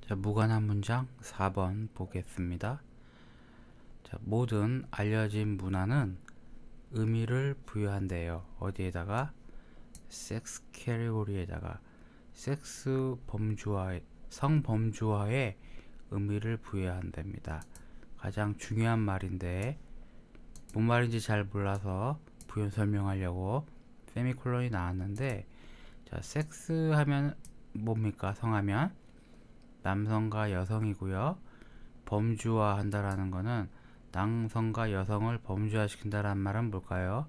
자, 무관한 문장 4번 보겠습니다. 자, 모든 알려진 문화는 의미를 부여한대요. 어디에다가? 섹스 캐리고리에다가 섹스 범주화의 성범주화에 의미를 부여한답니다. 가장 중요한 말인데 뭔 말인지 잘 몰라서 부연 설명하려고 세미콜론이 나왔는데, 자, 섹스 하면 뭡니까? 성하면 남성과 여성이고요. 범주화한다라는 거는 남성과 여성을 범주화시킨다라는 말은 뭘까요?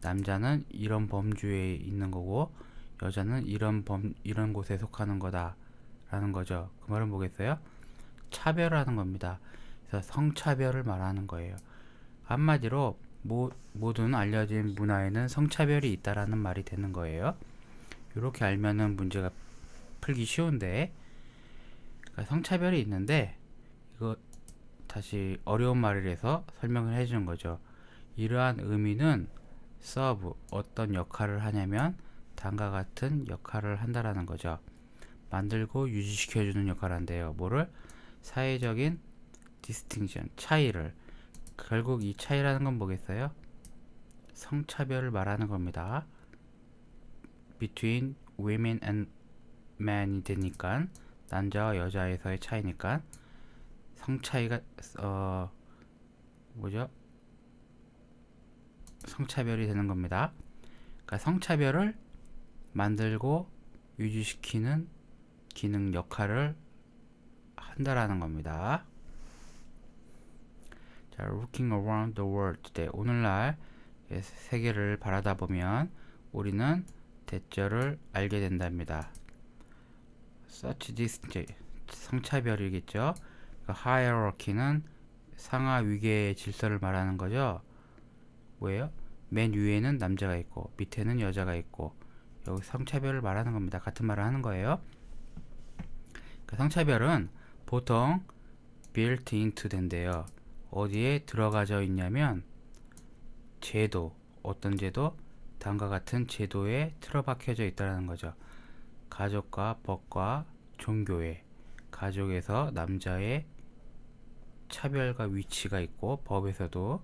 남자는 이런 범주에 있는 거고 여자는 이런 곳에 속하는 거다라는 거죠. 그 말은 뭐겠어요? 차별하는 겁니다. 그래서 성차별을 말하는 거예요. 한마디로 모든 알려진 문화에는 성차별이 있다라는 말이 되는 거예요. 이렇게 알면은 문제가 풀기 쉬운데, 그러니까 성차별이 있는데 이거 다시 어려운 말이라서 설명을 해주는 거죠. 이러한 의미는 서브 어떤 역할을 하냐면 다음과 같은 역할을 한다라는 거죠. 만들고 유지시켜주는 역할을 한대요. 뭐를? 사회적인 디스팅션 차이를. 결국 이 차이라는 건 뭐겠어요? 성차별을 말하는 겁니다. between women and men이 되니까 남자와 여자에서의 차이니까 성차이가 뭐죠? 성차별이 되는 겁니다. 그러니까 성차별을 만들고 유지시키는 기능 역할을 한다라는 겁니다. 자, looking around the world today. 오늘날 세계를 바라다 보면 우리는 대절을 알게 된답니다. such distinction 성차별이겠죠. hierarchy는 상하 위계의 질서를 말하는 거죠. 뭐예요? 맨 위에는 남자가 있고 밑에는 여자가 있고, 여기 성차별을 말하는 겁니다. 같은 말을 하는 거예요. 그 성차별은 보통 built into 된대요. 어디에 들어가져 있냐면 제도, 어떤 제도? 다음과 같은 제도에 틀어박혀져 있다는 거죠. 가족과 법과 종교에, 가족에서 남자의 차별과 위치가 있고 법에서도,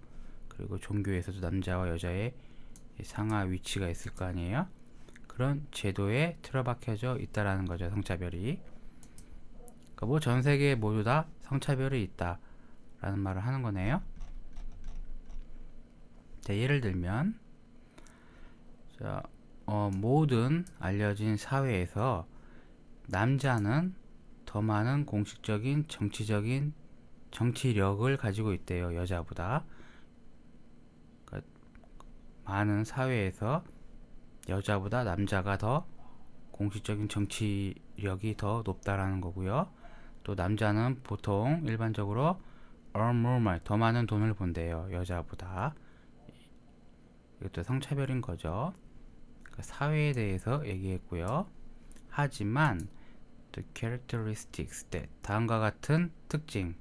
그리고 종교에서도 남자와 여자의 상하 위치가 있을 거 아니에요. 그런 제도에 틀어박혀져 있다라는 거죠. 성차별이. 그러니까 뭐 전 세계에 모두 다 성차별이 있다 라는 말을 하는 거네요. 자, 예를 들면 자, 모든 알려진 사회에서 남자는 더 많은 공식적인 정치적인 정치력을 가지고 있대요. 여자보다. 그러니까 많은 사회에서 여자보다 남자가 더 공식적인 정치력이 더 높다라는 거고요. 또 남자는 보통 일반적으로 earn more money, 더 많은 돈을 번대요. 여자보다. 이것도 성차별인 거죠. 그러니까 사회에 대해서 얘기했고요. 하지만 the characteristics that 다음과 같은 특징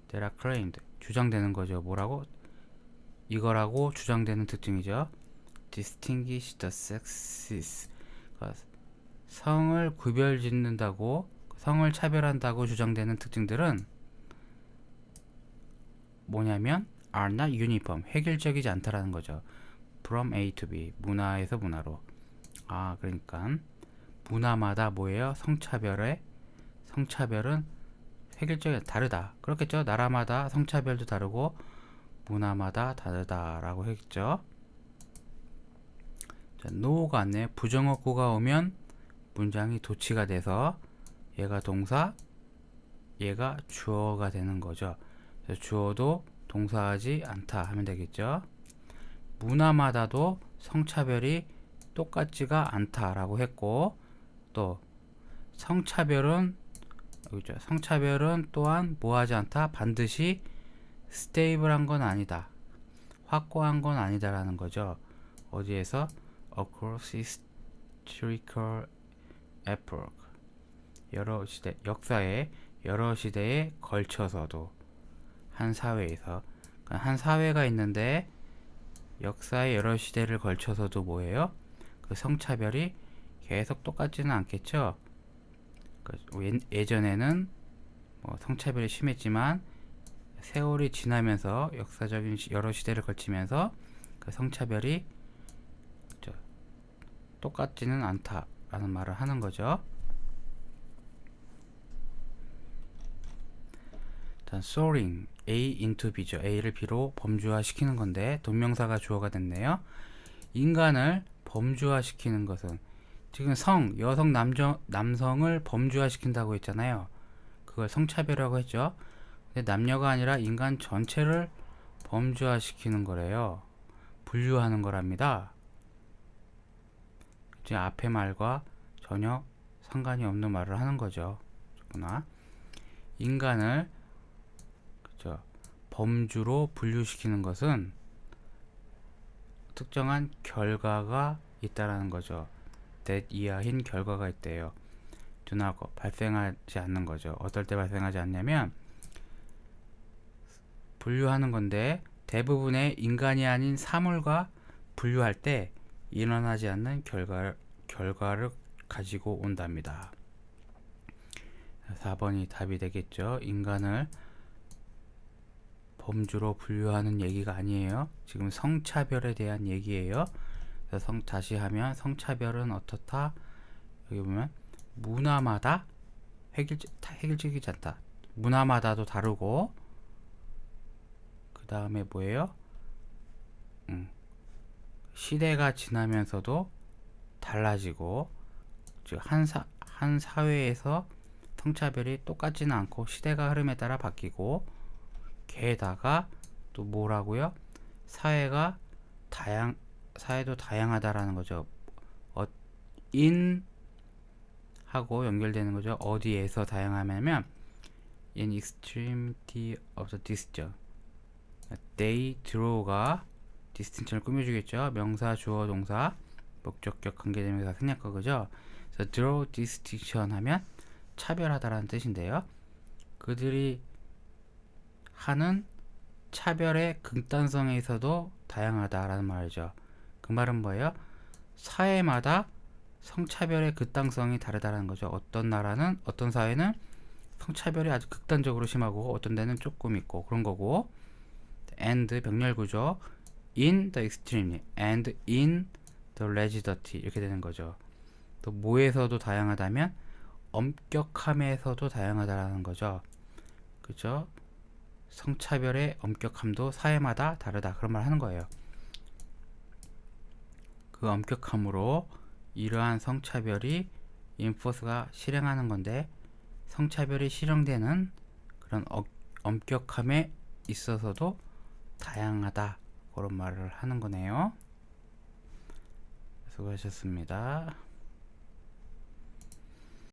that are claimed 주장되는 거죠. 뭐라고? 이거라고 주장되는 특징이죠. distinguish the sexes 그러니까 성을 구별짓는다고, 성을 차별한다고 주장되는 특징들은 뭐냐면 are not uniform 획일적이지 않다라는 거죠. from A to B 문화에서 문화로. 그러니까 문화마다 뭐예요? 성차별은 획일적이 다르다. 그렇겠죠. 나라마다 성차별도 다르고 문화마다 다르다라고 했죠. 자, no가 왔네요. 부정어구가 오면 문장이 도치가 돼서 얘가 동사, 얘가 주어가 되는 거죠. 그래서 주어도 동사하지 않다 하면 되겠죠. 문화마다도 성차별이 똑같지가 않다라고 했고, 또 성차별은 또한 뭐하지 않다? 반드시 스테이블한 건 아니다. 확고한 건 아니다라는 거죠. 어디에서? across historical epoch 여러 시대, 역사의 여러 시대에 걸쳐서도 한 사회에서, 한 사회가 있는데 역사의 여러 시대를 걸쳐서도 뭐예요? 그 성차별이 계속 똑같지는 않겠죠. 예전에는 뭐 성차별이 심했지만 세월이 지나면서 역사적인 여러 시대를 거치면서 그 성차별이 똑같지는 않다라는 말을 하는 거죠. 일단 soaring A into B죠. A를 B로 범주화 시키는 건데 동명사가 주어가 됐네요. 인간을 범주화 시키는 것은 지금 여성, 남성을 범주화 시킨다고 했잖아요. 그걸 성차별이라고 했죠. 근데 남녀가 아니라 인간 전체를 범주화 시키는 거래요. 분류하는 거랍니다. 지금 앞에 말과 전혀 상관이 없는 말을 하는 거죠. 인간을 범주로 분류시키는 것은 특정한 결과가 있다라는 거죠. that 이하인 결과가 있대요. 둔하고 발생하지 않는 거죠. 어떨 때 발생하지 않냐면 분류하는 건데 대부분의 인간이 아닌 사물과 분류할 때 일어나지 않는 결과를 가지고 온답니다. 4번이 답이 되겠죠. 인간을 범주로 분류하는 얘기가 아니에요. 지금 성차별에 대한 얘기예요. 그래서 다시 하면 성차별은 어떻다? 여기 보면 문화마다 획일적이지 않다. 문화마다도 다르고 그 다음에 뭐예요? 시대가 지나면서도 달라지고 즉 한 사회에서 성차별이 똑같지는 않고 시대가 흐름에 따라 바뀌고 게다가 또 뭐라고요? 사회도 다양하다라는 거죠. in 하고 연결되는 거죠. 어디에서 다양하냐면 in extremity of the distance. they draw가 distance를 꾸며주겠죠. 명사, 주어, 동사, 목적격, 관계대명사, 생략과 그죠. 그래서 draw distinction 하면 차별하다라는 뜻인데요. 그들이 하는 차별의 극단성에서도 다양하다라는 말이죠. 그 말은 뭐예요? 사회마다 성차별의 극단성이 다르다라는 거죠. 어떤 사회는 성차별이 아주 극단적으로 심하고 어떤 데는 조금 있고 그런 거고. and 병렬구조 in the extreme and in the rigidity 이렇게 되는 거죠. 또 뭐에서도 다양하다면 엄격함에서도 다양하다라는 거죠. 그죠? 성차별의 엄격함도 사회마다 다르다 그런 말 하는 거예요. 그 엄격함으로 이러한 성차별이 인포스가 실행하는 건데 성차별이 실행되는 그런 엄격함에 있어서도 다양하다 그런 말을 하는 거네요. 수고하셨습니다.